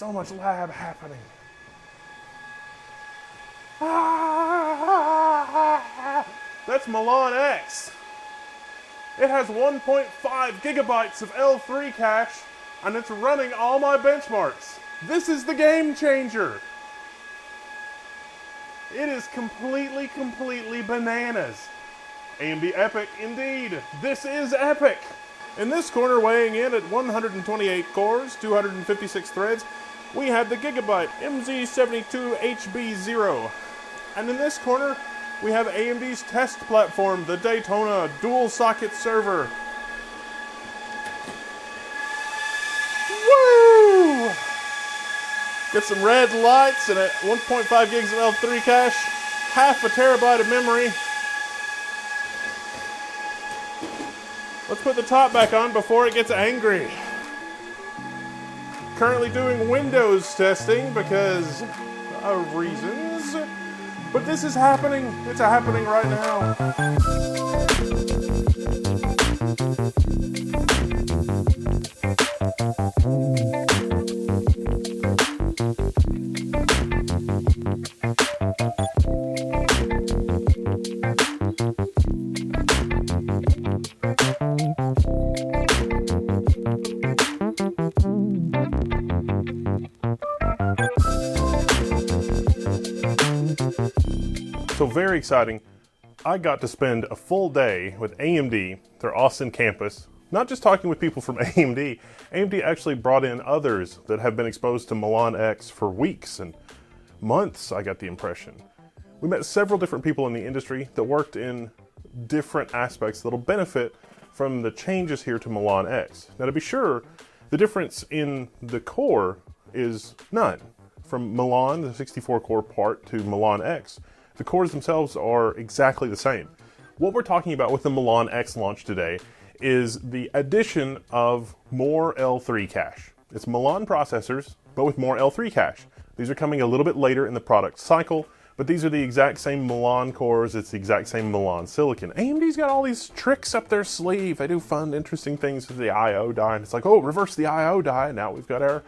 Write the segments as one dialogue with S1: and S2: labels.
S1: so much lab happening. That's Milan X. It has 1.5 gigabytes of L3 cache, and it's running all my benchmarks. This is the game changer. It is completely bananas. AMD Epic indeed. This is epic. In this corner, weighing in at 128 cores, 256 threads, we have the Gigabyte MZ72HB0. And in this corner, we have AMD's test platform, the Daytona dual socket server. Woo! Get some red lights and at 1.5 gigs of L3 cache, half a terabyte of memory. Let's put the top back on before it gets angry. Currently doing Windows testing because of reasons. But this is happening. It's happening right now. So very exciting. I got to spend a full day with AMD, their Austin campus, not just talking with people from AMD. AMD actually brought in others that have been exposed to Milan X for weeks and months, I got the impression. We met several different people in the industry that worked in different aspects that'll benefit from the changes here to Milan X. Now to be sure, the difference in the core is none. From Milan, the 64-core part, to Milan X, the cores themselves are exactly the same. What we're talking about with the Milan X launch today is the addition of more L3 cache. It's Milan processors, but with more L3 cache. These are coming a little bit later in the product cycle, but these are the exact same Milan cores, it's the exact same Milan silicon. AMD's got all these tricks up their sleeve. They do fun, interesting things with the I.O. die, and it's like, oh, reverse the I.O. die, now we've got our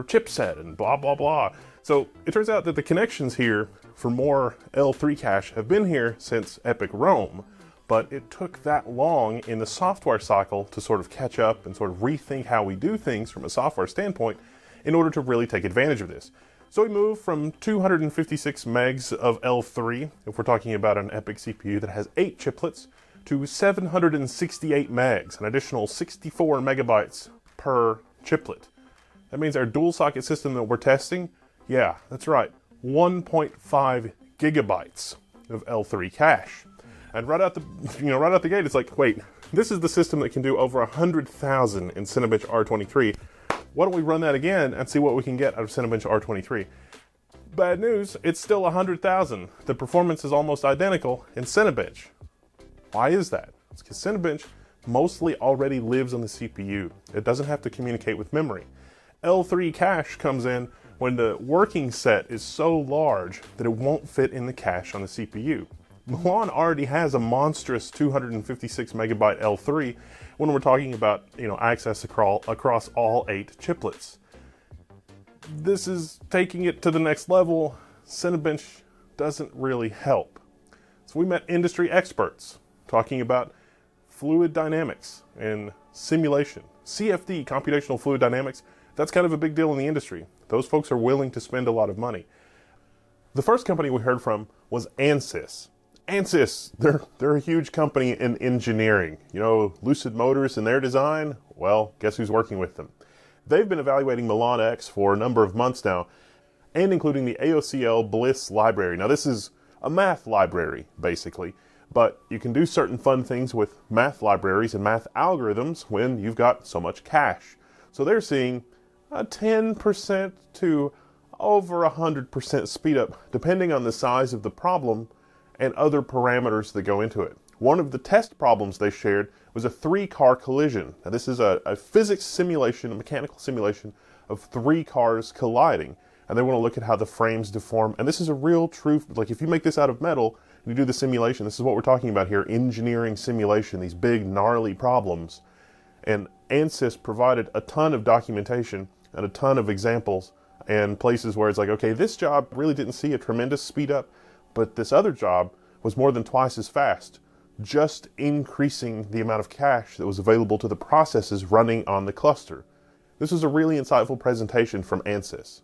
S1: chipset, and blah, blah, blah. So it turns out that the connections here for more L3 cache have been here since Epic Rome, but it took that long in the software cycle to sort of catch up and sort of rethink how we do things from a software standpoint in order to really take advantage of this. So we moved from 256 megs of L3, if we're talking about an Epic CPU that has 8 chiplets, to 768 megs, an additional 64 megabytes per chiplet. That means our dual socket system that we're testing, yeah, that's right, 1.5 gigabytes of L3 cache. And right out the gate, it's like, wait, this is the system that can do over 100,000 in Cinebench R23. Why don't we run that again and see what we can get out of Cinebench R23? Bad news, it's still 100,000. The performance is almost identical in Cinebench. Why is that? It's because Cinebench mostly already lives on the CPU. It doesn't have to communicate with memory. L3 cache comes in when the working set is so large that it won't fit in the cache on the CPU. Milan already has a monstrous 256 megabyte L3 when we're talking about, access across all 8 chiplets. This is taking it to the next level. Cinebench doesn't really help. So we met industry experts talking about fluid dynamics and simulation. CFD, computational fluid dynamics, that's kind of a big deal in the industry. Those folks are willing to spend a lot of money. The first company we heard from was Ansys. Ansys, they're a huge company in engineering. Lucid Motors and their design, well, guess who's working with them? They've been evaluating Milan X for a number of months now, and including the AOCL Bliss library. Now this is a math library, basically, but you can do certain fun things with math libraries and math algorithms when you've got so much cache. So they're seeing a 10% to over 100% speed up, depending on the size of the problem and other parameters that go into it. One of the test problems they shared was a 3-car collision. Now this is a physics simulation, a mechanical simulation of 3 cars colliding. And they want to look at how the frames deform. And this is a real true, like if you make this out of metal, and you do the simulation, this is what we're talking about here, engineering simulation, these big gnarly problems. And Ansys provided a ton of documentation and a ton of examples and places where it's like, okay, this job really didn't see a tremendous speed up, but this other job was more than twice as fast, just increasing the amount of cache that was available to the processes running on the cluster. This was a really insightful presentation from ANSYS.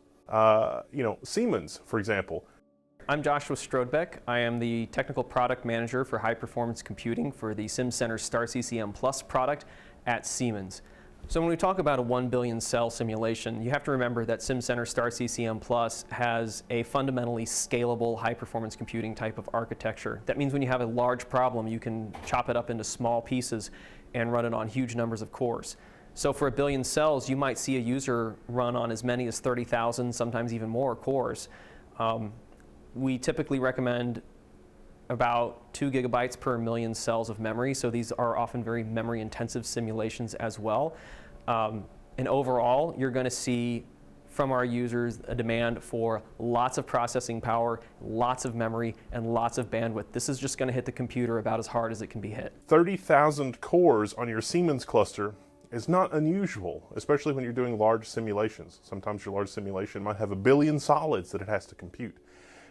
S1: Siemens, for example.
S2: I'm Joshua Strodbeck. I am the Technical Product Manager for High Performance Computing for the SimCenter Star CCM Plus product at Siemens. So when we talk about a 1 billion cell simulation, you have to remember that SimCenter Star CCM Plus has a fundamentally scalable high performance computing type of architecture. That means when you have a large problem, you can chop it up into small pieces and run it on huge numbers of cores. So for 1 billion cells, you might see a user run on as many as 30,000, sometimes even more cores. We typically recommend about 2 gigabytes per million cells of memory, so these are often very memory intensive simulations as well. And overall, you're going to see from our users a demand for lots of processing power, lots of memory, and lots of bandwidth. This is just going to hit the computer about as hard as it can be hit.
S1: 30,000 cores on your Siemens cluster is not unusual, especially when you're doing large simulations. Sometimes your large simulation might have 1 billion solids that it has to compute.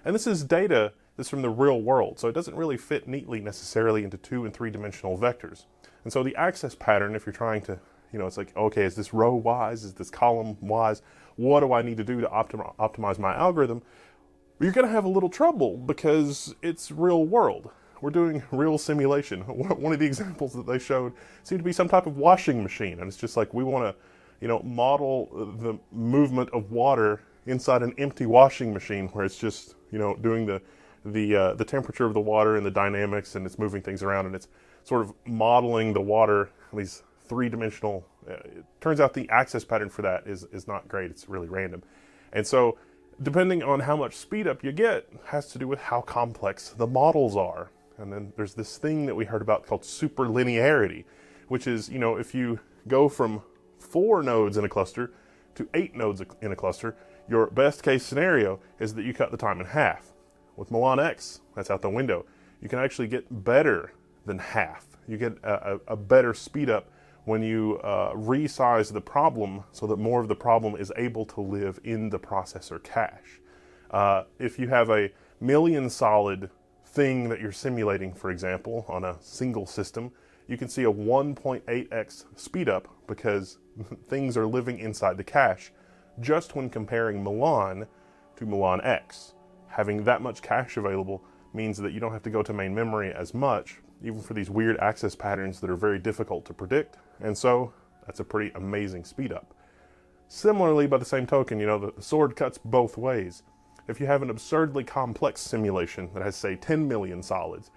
S1: And this is data that's from the real world, so it doesn't really fit neatly necessarily into 2- and 3-dimensional vectors. And so the access pattern, if you're trying to, it's like, okay, is this row-wise, is this column-wise, what do I need to do to optimize my algorithm? You're going to have a little trouble because it's real world. We're doing real simulation. One of the examples that they showed seemed to be some type of washing machine, and it's just like we want to, model the movement of water inside an empty washing machine where it's just, doing the temperature of the water and the dynamics, and it's moving things around, and it's sort of modeling the water, these 3-dimensional. It turns out the access pattern for that is not great. It's really random. And so depending on how much speed up you get has to do with how complex the models are. And then there's this thing that we heard about called superlinearity, which is, if you go from 4 nodes in a cluster to 8 nodes in a cluster, your best case scenario is that you cut the time in half. With Milan X, that's out the window. You can actually get better than half. You get a better speed up when you resize the problem so that more of the problem is able to live in the processor cache. If you have a million solid thing that you're simulating, for example, on a single system, you can see a 1.8x speed up because things are living inside the cache just when comparing Milan to Milan X. Having that much cache available means that you don't have to go to main memory as much, even for these weird access patterns that are very difficult to predict, and so that's a pretty amazing speed up. Similarly, by the same token, the sword cuts both ways. If you have an absurdly complex simulation that has, say, 10 million solids,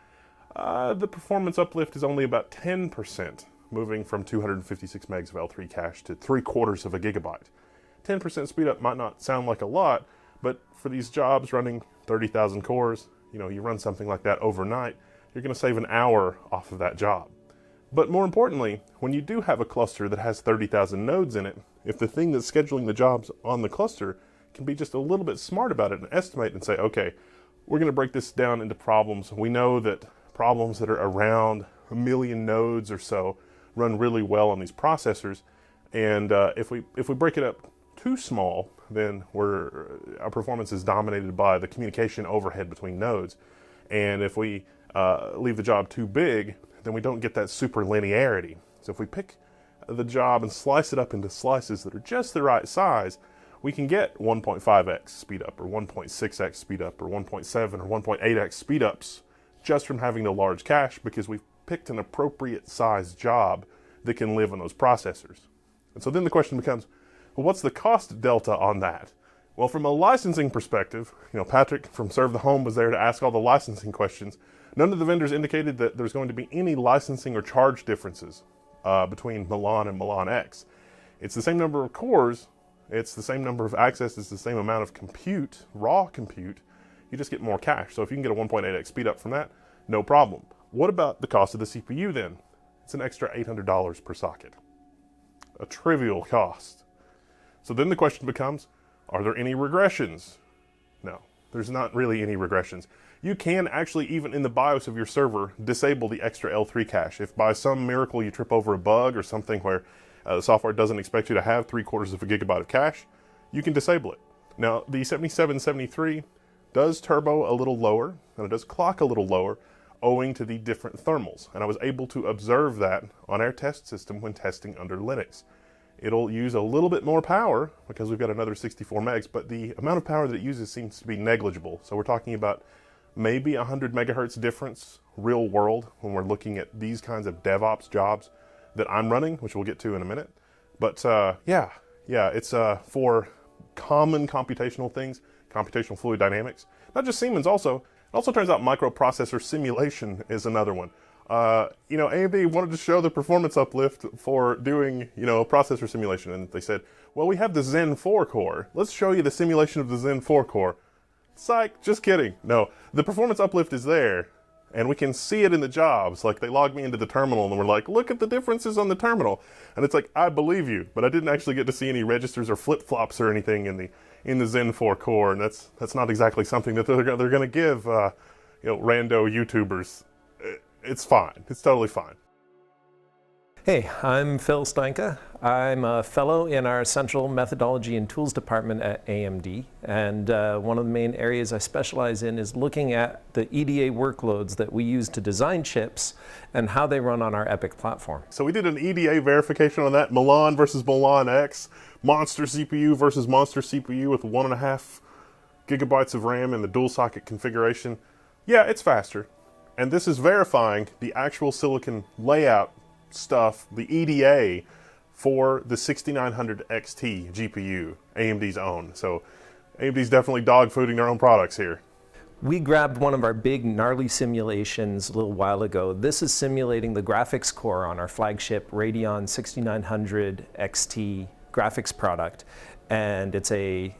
S1: the performance uplift is only about 10%, moving from 256 megs of L3 cache to 3/4 of a gigabyte. 10% speed up might not sound like a lot, but for these jobs running 30,000 cores, you run something like that overnight, you're going to save an hour off of that job. But more importantly, when you do have a cluster that has 30,000 nodes in it, if the thing that's scheduling the jobs on the cluster can be just a little bit smart about it and estimate and say, okay, we're going to break this down into problems. We know that problems that are around 1 million nodes or so run really well on these processors, and if we break it up too small, then our performance is dominated by the communication overhead between nodes. And if we leave the job too big, then we don't get that superlinearity. So if we pick the job and slice it up into slices that are just the right size, we can get 1.5x speed up, or 1.6x speed up, or 1.7 or 1.8x speed ups just from having the large cache, because we've picked an appropriate size job that can live on those processors. And so then the question becomes, well, what's the cost delta on that? Well, from a licensing perspective, Patrick from Serve the Home was there to ask all the licensing questions. None of the vendors indicated that there's going to be any licensing or charge differences between Milan and Milan X. It's the same number of cores, it's the same number of access, it's the same amount of compute, raw compute, you just get more cache. So if you can get a 1.8x speed up from that, no problem. What about the cost of the CPU then? It's an extra $800 per socket. A trivial cost. So then the question becomes, are there any regressions? No, there's not really any regressions. You can actually, even in the BIOS of your server, disable the extra L3 cache. If by some miracle you trip over a bug or something where The software doesn't expect you to have 3/4 of a gigabyte of cache. You can disable it. Now, the 7773 does turbo a little lower, and it does clock a little lower, owing to the different thermals. And I was able to observe that on our test system when testing under Linux. It'll use a little bit more power because we've got another 64 megs, but the amount of power that it uses seems to be negligible. So we're talking about maybe 100 megahertz difference real world when we're looking at these kinds of DevOps jobs that I'm running, which we'll get to in a minute. But yeah, it's for common computational things, computational fluid dynamics. Not just Siemens, also. It also turns out microprocessor simulation is another one. AMD wanted to show the performance uplift for doing, processor simulation. And they said, well, we have the Zen 4 core. Let's show you the simulation of the Zen 4 core. Psych, just kidding. No, the performance uplift is there. And we can see it in the jobs. Like, they logged me into the terminal and we're like, look at the differences on the terminal. And it's like, I believe you, but I didn't actually get to see any registers or flip-flops or anything in the Zen 4 core. And that's not exactly something that they're going to give, rando YouTubers. It's fine. It's totally fine.
S3: Hey, I'm Phil Steinke. I'm a fellow in our Central Methodology and Tools Department at AMD, and one of the main areas I specialize in is looking at the EDA workloads that we use to design chips and how they run on our EPYC platform.
S1: So we did an EDA verification on that, Milan versus Milan X, monster CPU versus monster CPU with 1.5 gigabytes of RAM in the dual socket configuration. Yeah, it's faster. And this is verifying the actual silicon layout stuff, the EDA, for the 6900 XT GPU, AMD's own. So AMD's definitely dog-fooding their own products here.
S3: We grabbed one of our big gnarly simulations a little while ago. This is simulating the graphics core on our flagship Radeon 6900 XT graphics product. And it's a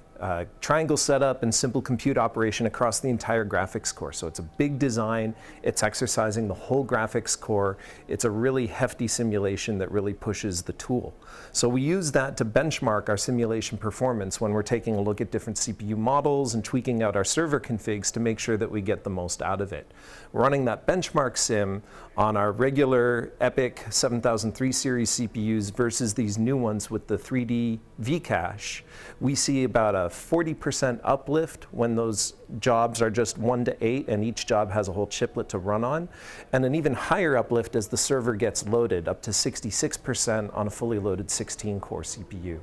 S3: triangle setup and simple compute operation across the entire graphics core. So it's a big design, it's exercising the whole graphics core. It's a really hefty simulation that really pushes the tool. So we use that to benchmark our simulation performance when we're taking a look at different CPU models and tweaking out our server configs to make sure that we get the most out of it. Running that benchmark sim on our regular EPYC 7003 series CPUs versus these new ones with the 3D V-cache, we see about a 40% uplift when those jobs are just 1 to 8 and each job has a whole chiplet to run on, and an even higher uplift as the server gets loaded, up to 66% on a fully loaded 16-core CPU.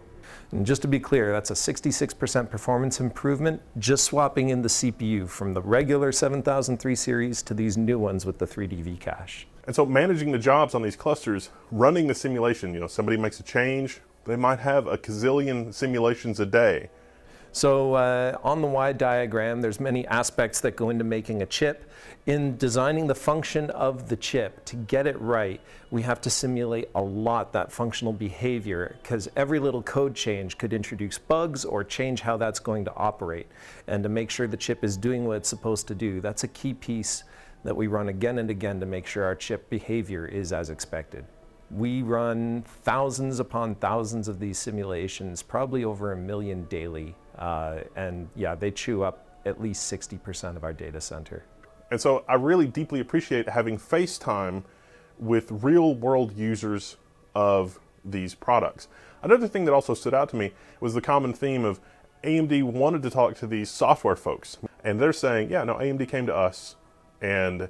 S3: And just to be clear, that's a 66% performance improvement just swapping in the CPU from the regular 7003 series to these new ones with the 3D V-cache.
S1: And so managing the jobs on these clusters, running the simulation, somebody makes a change, they might have a gazillion simulations a day.
S3: So on the Y diagram, there's many aspects that go into making a chip. In designing the function of the chip, to get it right, we have to simulate a lot that functional behavior, because every little code change could introduce bugs or change how that's going to operate. And to make sure the chip is doing what it's supposed to do, that's a key piece that we run again and again to make sure our chip behavior is as expected. We run thousands upon thousands of these simulations, probably over 1 million daily. And yeah, they chew up at least 60% of our data center.
S1: And so I really deeply appreciate having FaceTime with real world users of these products. Another thing that also stood out to me was the common theme of AMD wanted to talk to these software folks. And they're saying, yeah, no, AMD came to us and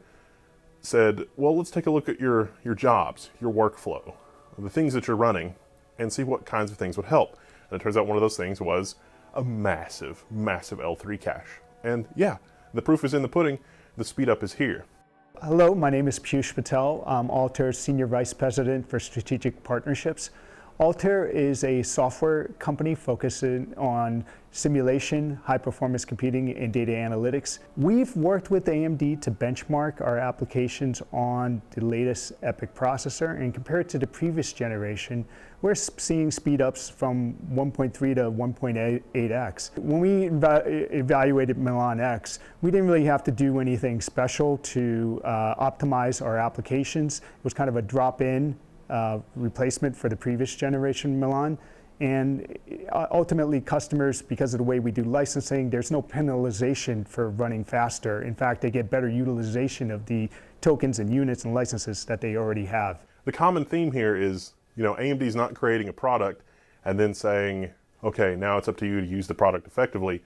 S1: said, well, let's take a look at your jobs, your workflow, the things that you're running, and see what kinds of things would help. And it turns out one of those things was a massive, massive L3 cache. And yeah, the proof is in the pudding. The speed up is here.
S4: Hello, my name is Piyush Patel. I'm Altair's Senior Vice President for Strategic Partnerships. Altair is a software company focusing on simulation, high-performance computing, and data analytics. We've worked with AMD to benchmark our applications on the latest EPYC processor, and compared to the previous generation, we're seeing speed-ups from 1.3 to 1.8x. When we evaluated Milan X, we didn't really have to do anything special to optimize our applications. It was kind of a drop-in replacement for the previous generation Milan. And ultimately, customers, because of the way we do licensing, there's no penalization for running faster. In fact, they get better utilization of the tokens and units and licenses that they already have.
S1: The common theme here is AMD is not creating a product and then saying, okay, now it's up to you to use the product effectively.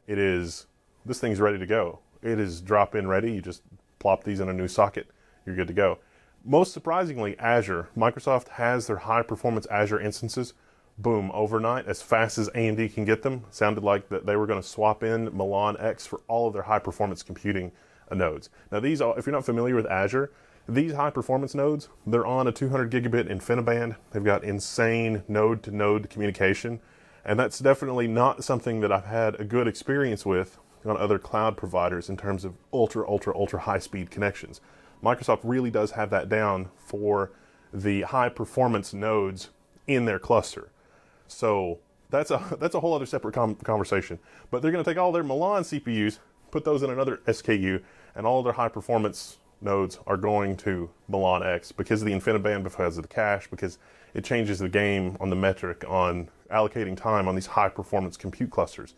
S1: It is, this thing's ready to go. It is drop-in ready. You just plop these in a new socket. You're good to go. Most surprisingly, Azure. Microsoft has their high-performance Azure instances. Boom, overnight, as fast as AMD can get them. Sounded like that they were going to swap in Milan X for all of their high-performance computing nodes. Now these are, if you're not familiar with Azure, these high-performance nodes, they're on a 200 gigabit InfiniBand. They've got insane node-to-node communication. And that's definitely not something that I've had a good experience with on other cloud providers in terms of ultra high-speed connections. Microsoft really does have that down for the high-performance nodes in their cluster. So that's a whole other separate conversation. But they're going to take all their Milan CPUs, put those in another SKU, and all their high-performance nodes are going to Milan X because of the InfiniBand, because of the cache, because it changes the game on the metric on allocating time on these high-performance compute clusters.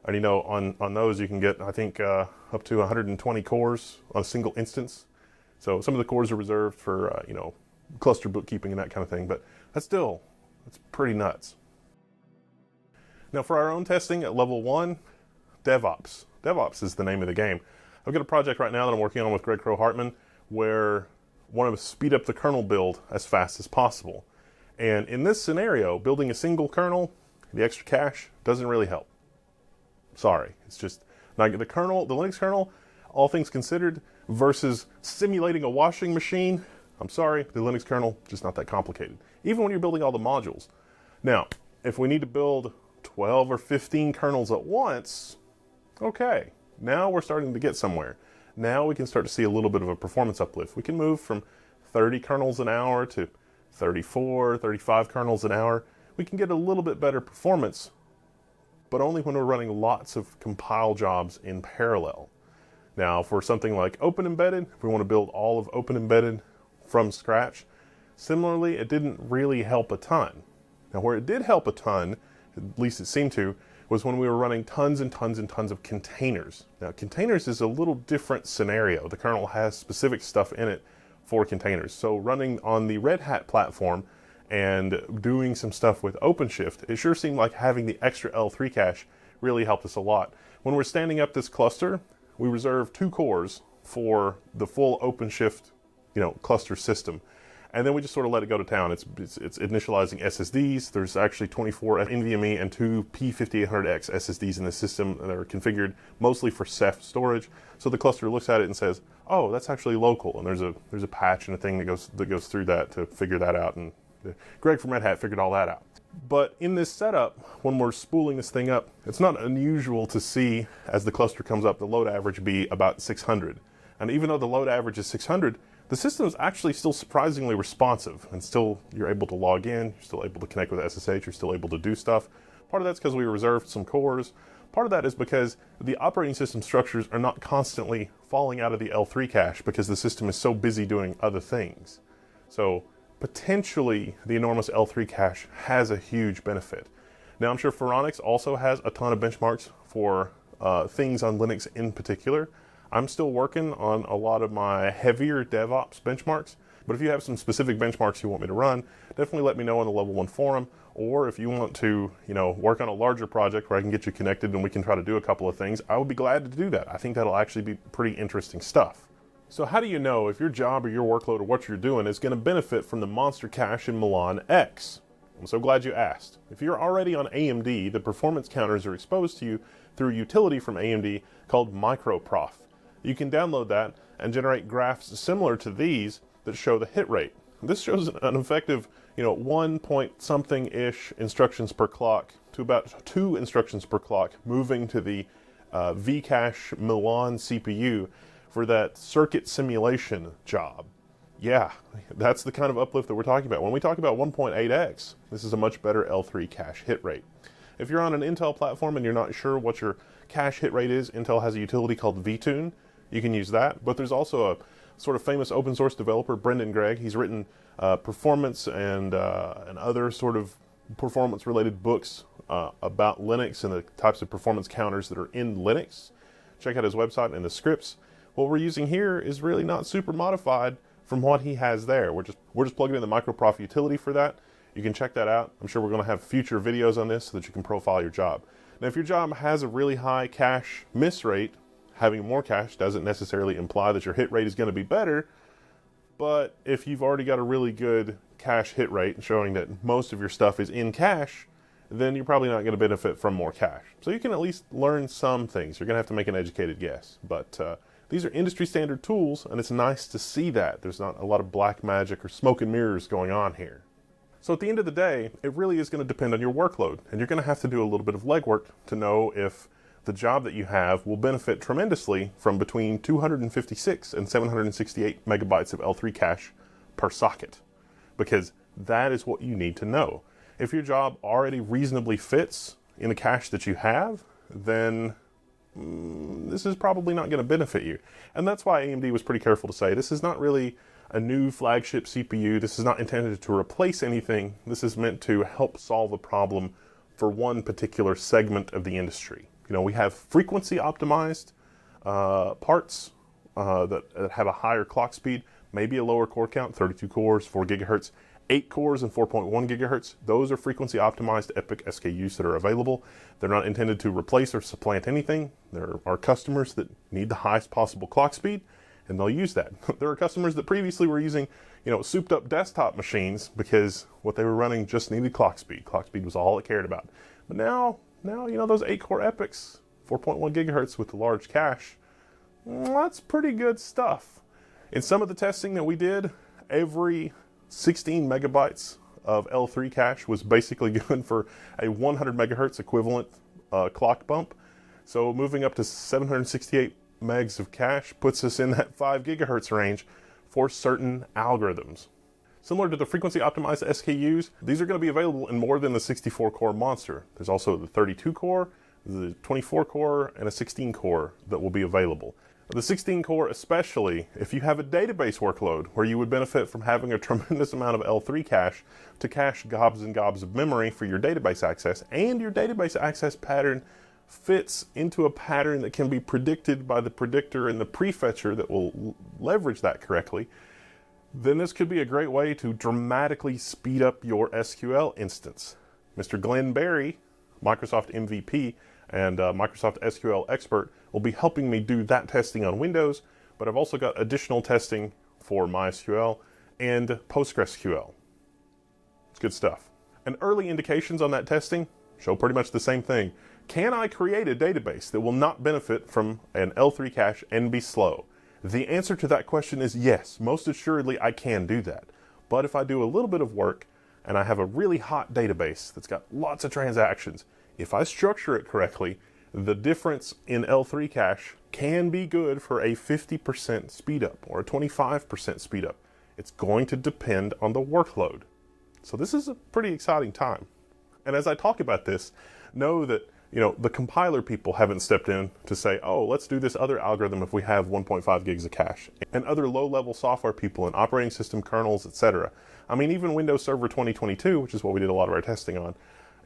S1: And on those you can get, I think, up to 120 cores on a single instance. So some of the cores are reserved for, cluster bookkeeping and that kind of thing, but that's pretty nuts. Now for our own testing at level 1, DevOps. DevOps is the name of the game. I've got a project right now that I'm working on with Greg Crow-Hartman where I want to speed up the kernel build as fast as possible. And in this scenario, building a single kernel, the extra cache, doesn't really help. Sorry, it's just like the Linux kernel, all things considered, versus simulating a washing machine. I'm sorry, the Linux kernel, just not that complicated. Even when you're building all the modules. Now, if we need to build 12 or 15 kernels at once, okay, now we're starting to get somewhere. Now we can start to see a little bit of a performance uplift. We can move from 30 kernels an hour to 34, 35 kernels an hour. We can get a little bit better performance, but only when we're running lots of compile jobs in parallel. Now, for something like Open Embedded, if we want to build all of Open Embedded from scratch, similarly, it didn't really help a ton. Now, where it did help a ton, at least it seemed to, was when we were running tons and tons and tons of containers. Now, containers is a little different scenario. The kernel has specific stuff in it for containers. So running on the Red Hat platform and doing some stuff with OpenShift, it sure seemed like having the extra L3 cache really helped us a lot. When we're standing up this cluster, we reserve 2 cores for the full OpenShift, cluster system. And then we just sort of let it go to town. It's initializing SSDs. There's actually 24 NVMe and 2 P5800X SSDs in the system that are configured mostly for Ceph storage. So the cluster looks at it and says, "Oh, that's actually local." And there's a patch and a thing that goes through that to figure that out. And Greg from Red Hat figured all that out. But in this setup, when we're spooling this thing up, it's not unusual to see as the cluster comes up, the load average be about 600. And even though the load average is 600, the system is actually still surprisingly responsive, and still you're able to log in, you're still able to connect with SSH, you're still able to do stuff. Part of that's because we reserved some cores. Part of that is because the operating system structures are not constantly falling out of the L3 cache because the system is so busy doing other things. So potentially the enormous L3 cache has a huge benefit. Now I'm sure Phoronix also has a ton of benchmarks for things on Linux in particular. I'm still working on a lot of my heavier DevOps benchmarks, but if you have some specific benchmarks you want me to run, definitely let me know on the Level 1 forum, or if you want to, work on a larger project where I can get you connected and we can try to do a couple of things, I would be glad to do that. I think that'll actually be pretty interesting stuff. So how do you know if your job or your workload or what you're doing is going to benefit from the monster cache in Milan X? I'm so glad you asked. If you're already on AMD, the performance counters are exposed to you through a utility from AMD called MicroProf. You can download that and generate graphs similar to these that show the hit rate. This shows an effective, 1 point something-ish instructions per clock to about 2 instructions per clock moving to the Vcache Milan CPU for that circuit simulation job. Yeah, that's the kind of uplift that we're talking about. When we talk about 1.8x, this is a much better L3 cache hit rate. If you're on an Intel platform and you're not sure what your cache hit rate is, Intel has a utility called vTune. You can use that, but there's also a sort of famous open source developer, Brendan Gregg. He's written performance and other sort of performance related books about Linux and the types of performance counters that are in Linux. Check out his website and the scripts. What we're using here is really not super modified from what he has there. We're just plugging in the MicroProf utility for that, You can check that out. I'm sure we're going to have future videos on this so that you can profile your job. Now, if your job has a really high cache miss rate, having more cache doesn't necessarily imply that your hit rate is going to be better. But if you've already got a really good cache hit rate showing that most of your stuff is in cache, then you're probably not going to benefit from more cache. So you can at least learn some things. You're going to have to make an educated guess. But these are industry standard tools, and it's nice to see that. There's not a lot of black magic or smoke and mirrors going on here. So at the end of the day, it really is going to depend on your workload, and you're going to have to do a little bit of legwork to know if the job that you have will benefit tremendously from between 256 and 768 megabytes of L3 cache per socket, because that is what you need to know. If your job already reasonably fits in the cache that you have, then this is probably not going to benefit you. And that's why AMD was pretty careful to say this is not really a new flagship CPU. This is not intended to replace anything. This is meant to help solve a problem for one particular segment of the industry. You know, we have frequency optimized parts that have a higher clock speed, maybe a lower core count, 32 cores, 4 gigahertz, 8 cores and 4.1 gigahertz. Those are frequency optimized EPYC SKUs that are available. They're not intended to replace or supplant anything. There are customers that need the highest possible clock speed, and they'll use that. There are customers that previously were using, you know, souped up desktop machines because what they were running just needed clock speed. Clock speed was all it cared about. But now, you know, those 8-core EPYCs, 4.1 gigahertz with the large cache, that's pretty good stuff. In some of the testing that we did, every 16 megabytes of L3 cache was basically good for a 100 megahertz equivalent clock bump. So moving up to 768 megs of cache puts us in that 5 gigahertz range for certain algorithms. Similar to the frequency optimized SKUs, these are going to be available in more than the 64 core monster. There's also the 32 core, the 24 core, and a 16 core that will be available. The 16 core especially, if you have a database workload where you would benefit from having a tremendous amount of L3 cache to cache gobs and gobs of memory for your database access, and your database access pattern fits into a pattern that can be predicted by the predictor and the prefetcher that will leverage that correctly, then this could be a great way to dramatically speed up your SQL instance. Mr. Glenn Berry, Microsoft MVP and Microsoft SQL expert, will be helping me do that testing on Windows, but I've also got additional testing for MySQL and PostgreSQL. It's good stuff. And early indications on that testing show pretty much the same thing. Can I create a database that will not benefit from an L3 cache and be slow? The answer to that question is yes. Most assuredly, I can do that. But if I do a little bit of work and I have a really hot database that's got lots of transactions, if I structure it correctly, the difference in L3 cache can be good for a 50% speed up or a 25% speed up. It's going to depend on the workload. So this is a pretty exciting time. And as I talk about this, know that, you know, the compiler people haven't stepped in to say, oh, let's do this other algorithm if we have 1.5 gigs of cache. And other low-level software people and operating system kernels, etc. I mean, even Windows Server 2022, which is what we did a lot of our testing on,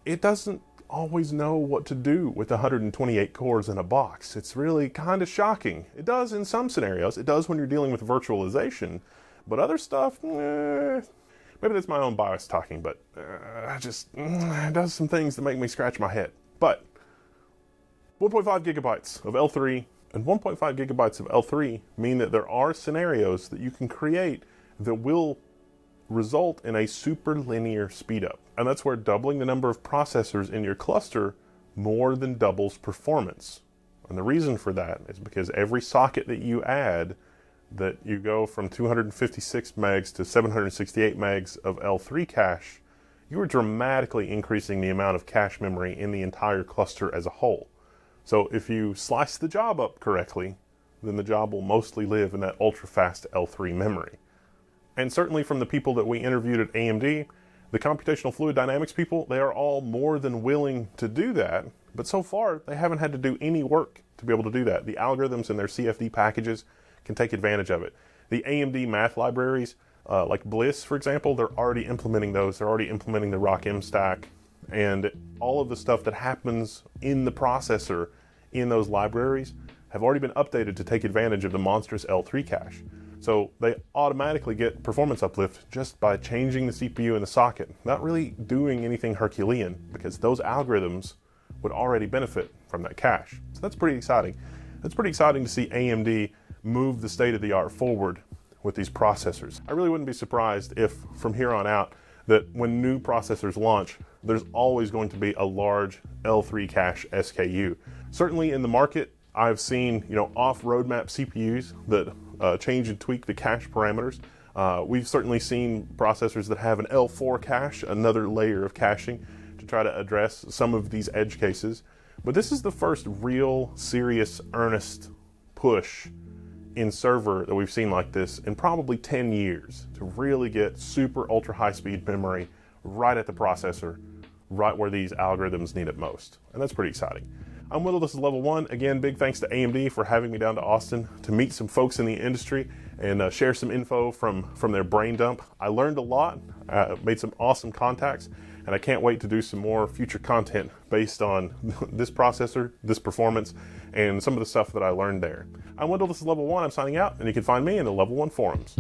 S1: it doesn't always know what to do with 128 cores in a box. It's really kind of shocking. It does in some scenarios. It does when you're dealing with virtualization. But other stuff, maybe that's my own bias talking, but it does some things that make me scratch my head. But 1.5 gigabytes of L3 and 1.5 gigabytes of L3 mean that there are scenarios that you can create that will result in a super linear speed up. And that's where doubling the number of processors in your cluster more than doubles performance. And the reason for that is because every socket that you add, that you go from 256 megs to 768 megs of L3 cache, you are dramatically increasing the amount of cache memory in the entire cluster as a whole. So if you slice the job up correctly, then the job will mostly live in that ultra-fast L3 memory. And certainly from the people that we interviewed at AMD, the computational fluid dynamics people, they are all more than willing to do that, but so far they haven't had to do any work to be able to do that. The algorithms in their CFD packages can take advantage of it. The AMD math libraries, like Bliss, for example, they're already implementing those. They're already implementing the ROCm stack, and all of the stuff that happens in the processor in those libraries have already been updated to take advantage of the monstrous L3 cache. So they automatically get performance uplift just by changing the CPU in the socket, not really doing anything Herculean, because those algorithms would already benefit from that cache. So that's pretty exciting. It's pretty exciting to see AMD move the state of the art forward with these processors. I really wouldn't be surprised if from here on out that when new processors launch, there's always going to be a large L3 cache SKU. Certainly in the market, I've seen off roadmap CPUs that change and tweak the cache parameters. We've certainly seen processors that have an L4 cache, another layer of caching to try to address some of these edge cases. But this is the first real, serious, earnest push in server that we've seen like this in probably 10 years to really get super ultra high speed memory right at the processor, right where these algorithms need it most. And that's pretty exciting. I'm Whittle, this is Level 1. Again, big thanks to AMD for having me down to Austin to meet some folks in the industry and share some info from their brain dump. I learned a lot, made some awesome contacts, and I can't wait to do some more future content based on this processor, this performance, and some of the stuff that I learned there. I'm Wendell, this is Level 1. I'm signing out, and you can find me in the Level 1 forums.